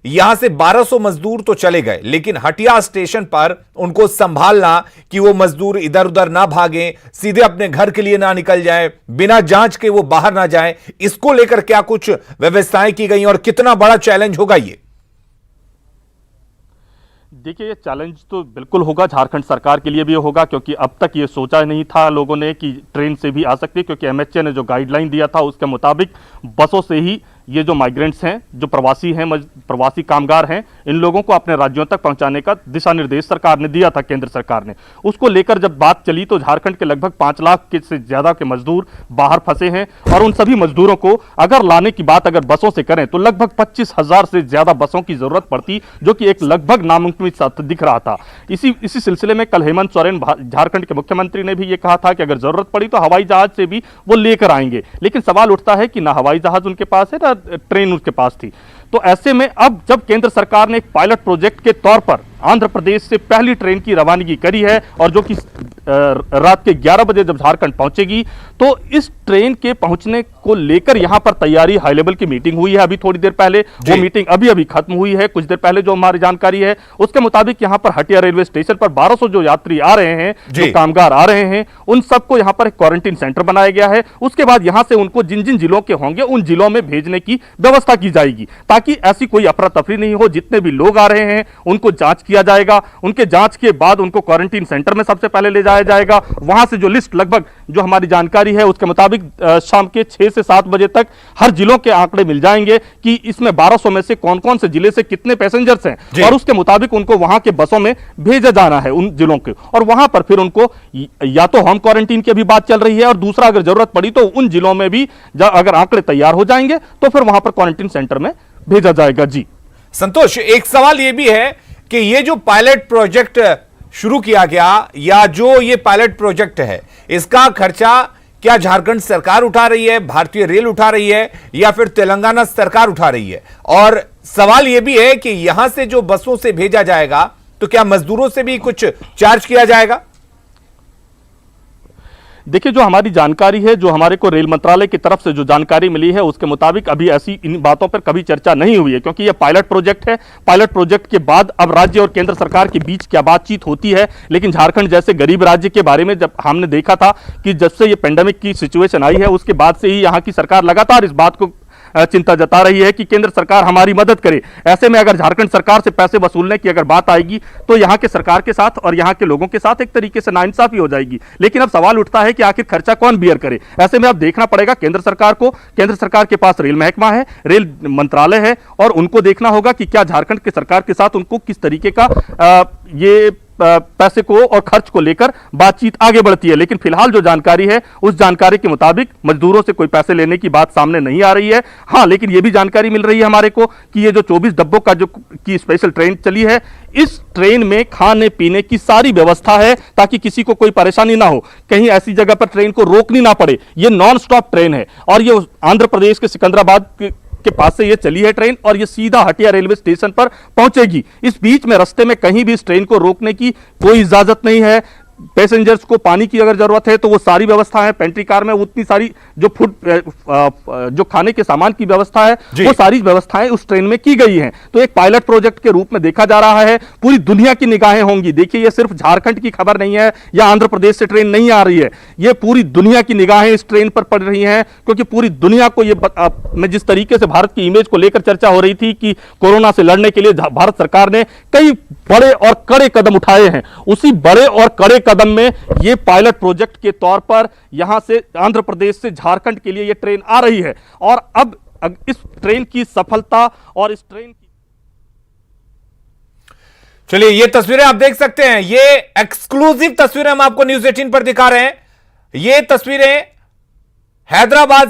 यहां से 1200 मजदूर तो चले गए, लेकिन हटिया स्टेशन पर उनको संभालना कि वो मजदूर इधर उधर ना भागें, सीधे अपने घर के लिए ना निकल जाएं, बिना जांच के वो बाहर ना जाएं, इसको लेकर क्या कुछ व्यवस्थाएं की गई और कितना बड़ा चैलेंज होगा ये? देखिए, ये चैलेंज तो बिल्कुल होगा, झारखंड सरकार के लिए भी होगा, क्योंकि अब तक ये सोचा नहीं था लोगों ने कि ट्रेन से भी आ सकती है, क्योंकि एमएचए ने जो गाइडलाइन दिया था उसके मुताबिक बसों से ही ये जो माइग्रेंट्स हैं, जो प्रवासी हैं, प्रवासी कामगार हैं, इन लोगों को अपने राज्यों तक पहुंचाने का दिशा निर्देश सरकार ने दिया था, केंद्र सरकार ने। उसको लेकर जब बात चली तो झारखंड के लगभग 5 लाख से ज्यादा के मजदूर बाहर फंसे हैं, और उन सभी मजदूरों को अगर लाने की बात अगर बसों से करें तो लगभग 25,000 से ज्यादा बसों की जरूरत पड़ती, जो कि एक लगभग नामुमकिन दिख रहा था। इसी सिलसिले में कल हेमंत सोरेन, झारखंड के मुख्यमंत्री, ने भी ये कहा था कि अगर जरूरत पड़ी तो हवाई जहाज से भी वो लेकर आएंगे, लेकिन सवाल उठता है कि ना हवाई जहाज उनके पास है ना ट्रेन उसके पास थी। तो ऐसे में अब जब केंद्र सरकार ने एक पायलट प्रोजेक्ट के तौर पर आंध्र प्रदेश से पहली ट्रेन की रवानगी करी है, और जो कि रात के 11 बजे जब झारखंड पहुंचेगी, तो इस ट्रेन के पहुंचने को लेकर यहां पर तैयारी, हाई लेवल की मीटिंग हुई है अभी थोड़ी देर पहले। वो मीटिंग अभी खत्म हुई है, कुछ देर पहले जो हमारी जानकारी है उसके मुताबिक यहां पर हटिया रेलवे स्टेशन पर 1200 जो यात्री आ रहे हैं, जो कामगार आ रहे हैं, उन सबको यहां पर एक क्वारंटीन सेंटर बनाया गया है। उसके बाद यहां से उनको जिन जिन जिलों के होंगे उन जिलों में भेजने की व्यवस्था की जाएगी, ताकि ऐसी कोई अफरा तफरी नहीं हो। जितने भी लोग आ रहे हैं उनको जांच किया जाएगा, उनके जांच के बाद उनको क्वारंटीन सेंटर में सबसे पहले ले जाया जाएगा। वहां से जो लिस्ट, लगभग जो हमारी जानकारी है उसके मुताबिक शाम के 6 से 7 बजे तक हर जिलों के आंकड़े मिल जाएंगे कि इसमें 1200 में से कौन कौन से जिले से कितने पैसेंजर्स हैं, और उसके मुताबिक उनको वहां के बसों में भेजा जाना है उन जिलों के, और वहां पर फिर उनको या तो होम क्वारंटीन की भी बात चल रही है, और दूसरा अगर जरूरत पड़ी तो उन जिलों में भी अगर आंकड़े तैयार हो जाएंगे तो फिर वहां पर क्वारंटीन सेंटर में भेजा जाएगा। जी संतोष, एक सवाल यह भी है कि ये जो पायलट प्रोजेक्ट शुरू किया गया, या जो ये पायलट प्रोजेक्ट है, इसका खर्चा क्या झारखंड सरकार उठा रही है, भारतीय रेल उठा रही है, या फिर तेलंगाना सरकार उठा रही है? और सवाल यह भी है कि यहां से जो बसों से भेजा जाएगा तो क्या मजदूरों से भी कुछ चार्ज किया जाएगा? देखिए, जो हमारी जानकारी है, जो हमारे को रेल मंत्रालय की तरफ से जो जानकारी मिली है उसके मुताबिक अभी ऐसी इन बातों पर कभी चर्चा नहीं हुई है, क्योंकि यह पायलट प्रोजेक्ट है। पायलट प्रोजेक्ट के बाद अब राज्य और केंद्र सरकार के बीच क्या बातचीत होती है, लेकिन झारखंड जैसे गरीब राज्य के बारे में जब हमने देखा था कि जब से ये पेंडेमिक की सिचुएशन आई है उसके बाद से ही यहाँ की सरकार लगातार इस बात को चिंता जता रही है कि केंद्र सरकार हमारी मदद करे। ऐसे में अगर झारखंड सरकार से पैसे वसूलने की अगर बात आएगी तो यहाँ के सरकार के साथ और यहाँ के लोगों के साथ एक तरीके से नाइंसाफी हो जाएगी। लेकिन अब सवाल उठता है कि आखिर खर्चा कौन बियर करे। ऐसे में अब देखना पड़ेगा केंद्र सरकार को। केंद्र सरकार के पास रेल महकमा है, रेल मंत्रालय है, और उनको देखना होगा कि क्या झारखंड की सरकार के साथ उनको किस तरीके का ये पैसे को और खर्च को लेकर बातचीत आगे बढ़ती है। लेकिन फिलहाल जो जानकारी है उस जानकारी के मुताबिक मजदूरों से कोई पैसे लेने की बात सामने नहीं आ रही है। हाँ, लेकिन यह भी जानकारी मिल रही है हमारे को कि ये जो 24 डब्बों का जो की स्पेशल ट्रेन चली है, इस ट्रेन में खाने पीने की सारी व्यवस्था है ताकि किसी को कोई परेशानी ना हो, कहीं ऐसी जगह पर ट्रेन को रोकनी ना पड़े। ये नॉन स्टॉप ट्रेन है और ये आंध्र प्रदेश के सिकंदराबाद के पास से ये चली है ट्रेन और ये सीधा हटिया रेलवे स्टेशन पर पहुंचेगी। इस बीच में रास्ते में कहीं भी इस ट्रेन को रोकने की कोई इजाजत नहीं है। पैसेंजर्स को पानी की अगर जरूरत है तो वो सारी व्यवस्था है। पेंट्री कार में उतनी सारी जो फूड जो खाने के सामान की व्यवस्था है वो सारी व्यवस्थाएं उस ट्रेन में की गई हैं। तो एक पायलट प्रोजेक्ट के रूप में देखा जा रहा है। पूरी दुनिया की निगाहें होंगी। देखिए, ये सिर्फ झारखंड की खबर नहीं है या आंध्र प्रदेश से ट्रेन नहीं आ रही है, ये पूरी दुनिया की निगाहें इस ट्रेन पर पड़ रही हैं, क्योंकि पूरी दुनिया को ये मैं जिस तरीके से भारत की इमेज को लेकर चर्चा हो रही थी कि कोरोना से लड़ने के लिए भारत सरकार ने कई बड़े और कड़े कदम उठाए हैं, उसी बड़े और कड़े कदम में ये पायलट प्रोजेक्ट के तौर पर यहां से आंध्र प्रदेश से झारखंड के लिए ये ट्रेन आ रही है। और अब इस ट्रेन की सफलता और इस ट्रेन की, चलिए ये तस्वीरें आप देख सकते हैं, ये एक्सक्लूसिव तस्वीरें हम आपको न्यूज़ 18 पर दिखा रहे हैं। ये तस्वीरें हैदराबाद